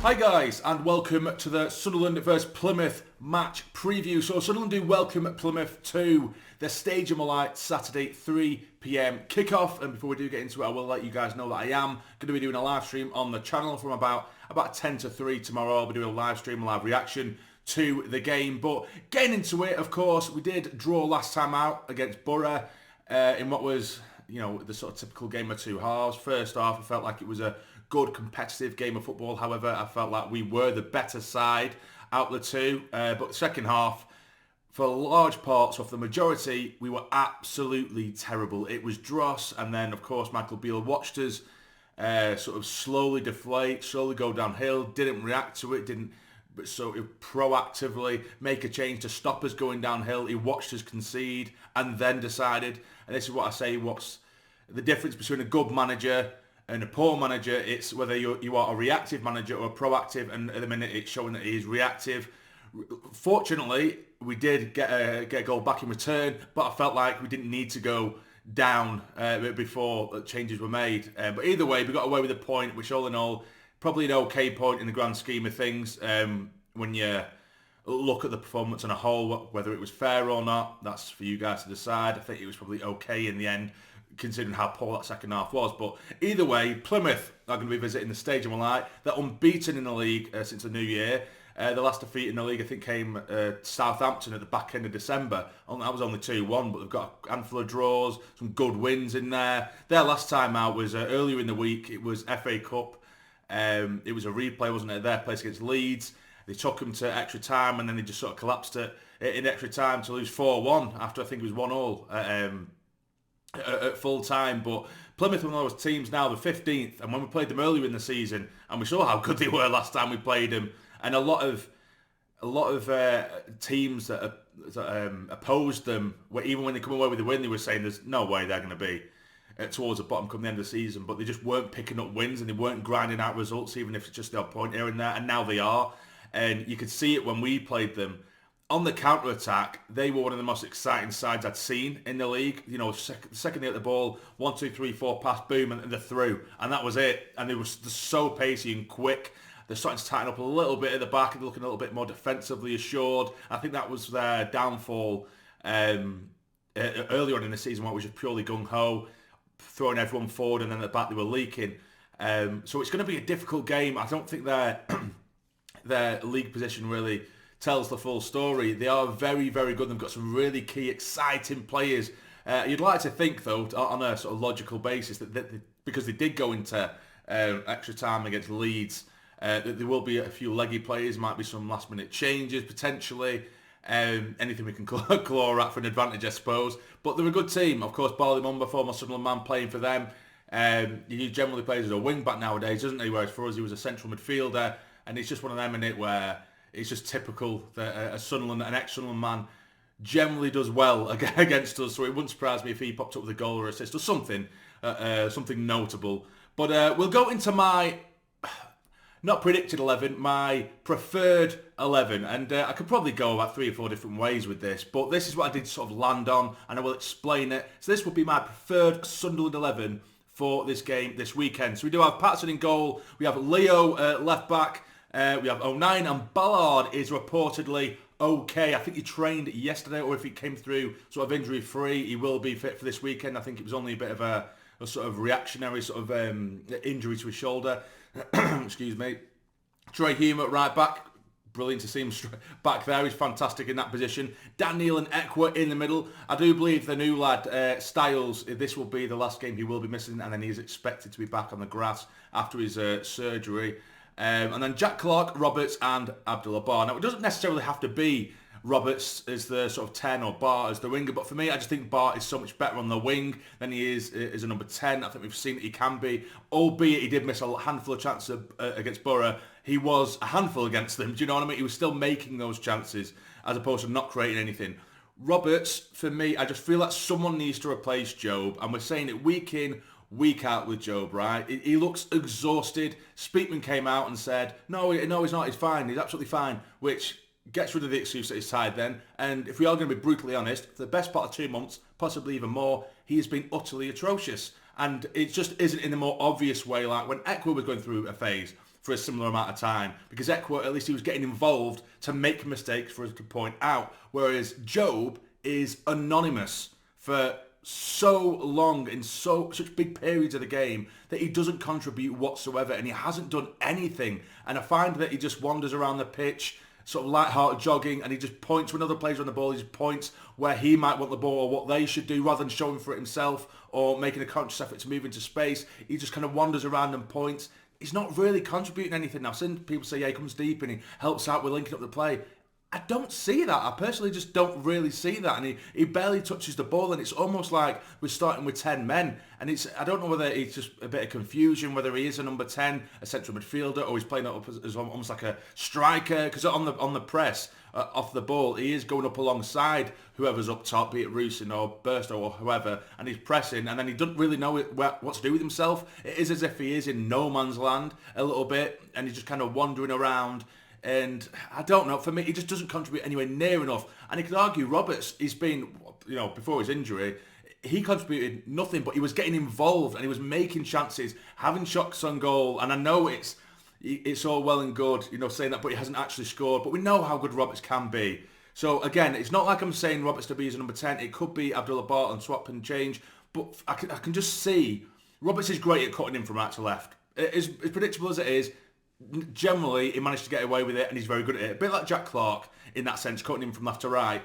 Hi guys, and welcome to the Sunderland vs Plymouth match preview. So Sunderland do welcome Plymouth to the Stadium of Light Saturday 3 PM kickoff. And before we do get into it, I will let you guys know that I am going to be doing a live stream on the channel from about 10 to 3 tomorrow. I'll be doing a live stream, a live reaction to the game. But getting into it, of course, we did draw last time out against Borough in what was, you know, the sort of typical game of two halves. First half, I felt like it was a good competitive game of football. However, I felt like we were the better side out the two. But the second half, for large parts of the majority, we were absolutely terrible. It was dross, and then of course Michael Beal watched us sort of slowly deflate, slowly go downhill, didn't react to it, didn't sort of proactively make a change to stop us going downhill. He watched us concede and then decided, and this is what I say, what's the difference between a good manager and a poor manager? It's whether you are a reactive manager or a proactive, and at the minute it's showing that he is reactive. Fortunately, we did get a goal back in return, but I felt like we didn't need to go down before changes were made. But either way, we got away with a point, which all in all, probably an okay point in the grand scheme of things. When you look at the performance on a whole, whether it was fair or not, that's for you guys to decide. I think it was probably okay in the end, considering how poor that second half was. But either way, Plymouth are going to be visiting the Stadium of Light. They're unbeaten in the league since the new year. The last defeat in the league, I think, came Southampton at the back end of December. That was only 2-1, but they've got a handful of draws, some good wins in there. Their last time out was earlier in the week. It was FA Cup. It was a replay, wasn't it? Their place against Leeds. They took them to extra time, and then they just sort of collapsed it in extra time to lose 4-1 after I think it was 1-1 at full time. But Plymouth are one of those teams now, the 15th, and when we played them earlier in the season, and we saw how good they were last time we played them, and a lot of teams that opposed them, even when they come away with the win, they were saying there's no way they're going to be towards the bottom come the end of the season, but they just weren't picking up wins and they weren't grinding out results, even if it's just their point here and there, and now they are. And you could see it when we played them. On the counter-attack, they were one of the most exciting sides I'd seen in the league. You know, second they hit the ball, 1, 2, 3, 4, pass, boom, and they're through. And that was it. And they were so pacey and quick. They're starting to tighten up a little bit at the back and looking a little bit more defensively assured. I think that was their downfall earlier on in the season, where it was just purely gung-ho, throwing everyone forward, and then at the back they were leaking. So it's going to be a difficult game. I don't think their league position really tells the full story. They are very, very good. They've got some really key, exciting players. You'd like to think, though, on a sort of logical basis, that because they did go into extra time against Leeds, that there will be a few leggy players, might be some last-minute changes, potentially. Anything we can claw at for an advantage, I suppose. But they're a good team. Of course, Barley Mumba, former Sunderland man, playing for them. He generally plays as a wing-back nowadays, doesn't he? Whereas for us, he was a central midfielder. And it's just one of them in it where it's just typical that an ex-Sunderland man generally does well against us. So it wouldn't surprise me if he popped up with a goal or assist or something notable. But we'll go into my not predicted 11, my preferred 11. And I could probably go about 3 or 4 different ways with this. But this is what I did sort of land on, and I will explain it. So this would be my preferred Sunderland 11 for this game this weekend. So we do have Patterson in goal. We have Leo left back. We have 09, and Ballard is reportedly okay. I think he trained yesterday, or if he came through sort of injury free, he will be fit for this weekend. I think it was only a bit of a sort of reactionary sort of injury to his shoulder. Excuse me. Troy Hume at right back. Brilliant to see him back there. He's fantastic in that position. Daniel and Ekwa in the middle. I do believe the new lad, Styles, this will be the last game he will be missing, and then he is expected to be back on the grass after his surgery. And then Jack Clark, Roberts and Abdullah Bar. Now, it doesn't necessarily have to be Roberts as the sort of 10 or Bar as the winger, but for me, I just think Bar is so much better on the wing than he is as a number 10. I think we've seen that he can be, albeit he did miss a handful of chances against Borough. He was a handful against them, do you know what I mean? He was still making those chances as opposed to not creating anything. Roberts, for me, I just feel like someone needs to replace Job, and we're saying it week in, week out with Job, right? He looks exhausted. Speakman came out and said, no, he's not, he's fine, he's absolutely fine, which gets rid of the excuse that he's tired then. And if we are going to be brutally honest, for the best part of 2 months, possibly even more, he has been utterly atrocious. And it just isn't in a more obvious way, like when Ekwa was going through a phase. for a similar amount of time, because Eckworth, at least he was getting involved to make mistakes for us to point out, whereas Jobe is anonymous for so long in such big periods of the game that he doesn't contribute whatsoever, and he hasn't done anything. And I find that he just wanders around the pitch, sort of light-hearted jogging, and he just points when other players are on the ball. He just points where he might want the ball or what they should do, rather than showing for it himself or making a conscious effort to move into space. He just kind of wanders around and points. He's not really contributing anything. Now, I've seen people say, yeah, he comes deep and he helps out with linking up the play. I don't see that. I personally just don't really see that. And he barely touches the ball, and it's almost like we're starting with 10 men. And I don't know whether it's just a bit of confusion, whether he is a number 10, a central midfielder, or he's playing up as almost like a striker. Because on the press, off the ball, he is going up alongside whoever's up top, be it Rusyn or Burstow or whoever, and he's pressing, and then he doesn't really know what to do with himself. It is as if he is in no man's land a little bit, and he's just kind of wandering around. And I don't know, for me, he just doesn't contribute anywhere near enough. And you could argue Roberts, he's been, before his injury, he contributed nothing, but he was getting involved and he was making chances, having shots on goal. And I know it's all well and good, saying that, but he hasn't actually scored. But we know how good Roberts can be. So again, it's not like I'm saying Roberts to be as a number 10. It could be Abdullah Barton, swap and change. But I can just see, Roberts is great at cutting in from right to left. As predictable as it is, generally he managed to get away with it, and he's very good at it. A bit like Jack Clark in that sense, cutting him from left to right.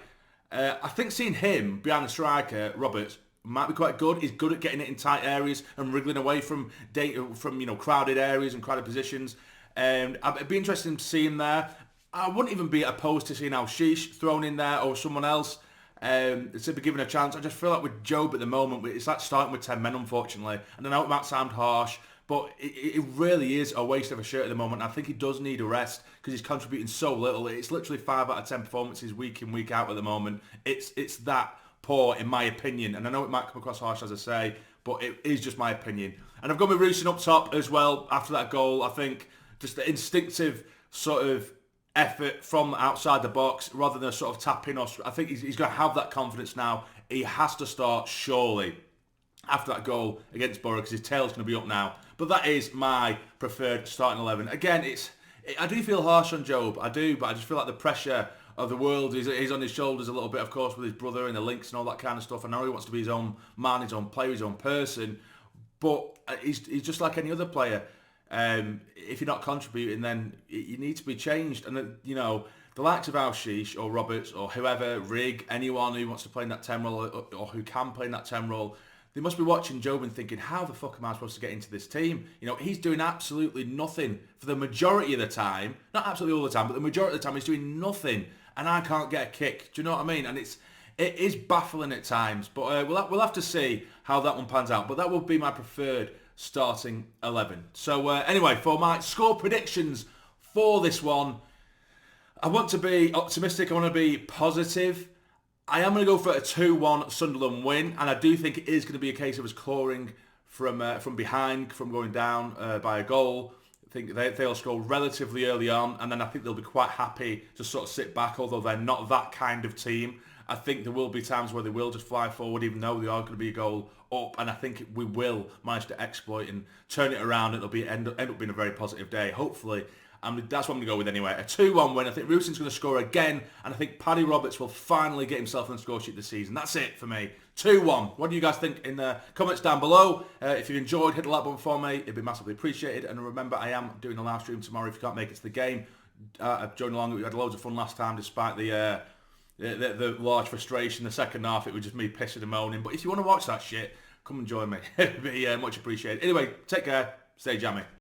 I think seeing him behind the striker, Roberts, might be quite good. He's good at getting it in tight areas and wriggling away from crowded areas and crowded positions. And it'd be interesting to see him there. I wouldn't even be opposed to seeing Al-Shish thrown in there or someone else to be given a chance. I just feel like with Jobe at the moment, it's like starting with 10 men, unfortunately. And I know it might sound harsh, but it really is a waste of a shirt at the moment. I think he does need a rest because he's contributing so little. It's literally 5 out of 10 performances week in, week out at the moment. It's that poor, in my opinion. And I know it might come across harsh, as I say, but it is just my opinion. And I've gone with Rusyn up top as well after that goal. I think just the instinctive sort of effort from outside the box rather than a sort of tap in. I think he's going to have that confidence now. He has to start, surely, after that goal against Borough, because his tail's going to be up now. But that is my preferred starting 11. Again, I do feel harsh on Jobe, I do, but I just feel like the pressure of the world is on his shoulders a little bit, of course, with his brother and the links and all that kind of stuff. I know he wants to be his own man, his own player, his own person, but he's just like any other player. If you're not contributing, then you need to be changed. And the likes of Al-Shish or Roberts or whoever, Rigg, anyone who wants to play in that 10 role or who can play in that 10 role, they must be watching Jobe and thinking, how the fuck am I supposed to get into this team? He's doing absolutely nothing for the majority of the time. Not absolutely all the time, but the majority of the time he's doing nothing, and I can't get a kick. Do you know what I mean? And it is baffling at times. But we'll have to see how that one pans out. But that will be my preferred starting 11. So anyway, for my score predictions for this one, I want to be optimistic. I want to be positive. I am going to go for a 2-1 Sunderland win, and I do think it is going to be a case of us clawing from behind, from going down by a goal. I think they'll score relatively early on, and then I think they'll be quite happy to sort of sit back, although they're not that kind of team. I think there will be times where they will just fly forward, even though they are going to be a goal up, and I think we will manage to exploit and turn it around. It'll end up being a very positive day, hopefully. That's what I'm going to go with anyway. A 2-1 win. I think Rusyn's going to score again, and I think Paddy Roberts will finally get himself on the score sheet this season. That's it for me. 2-1. What do you guys think in the comments down below? If you enjoyed, hit the like button for me. It'd be massively appreciated. And remember, I am doing a live stream tomorrow if you can't make it to the game. Join along. We had loads of fun last time, despite the large frustration. The second half, it was just me pissing and moaning. But if you want to watch that shit, come and join me. It'd be much appreciated. Anyway, take care. Stay jammy.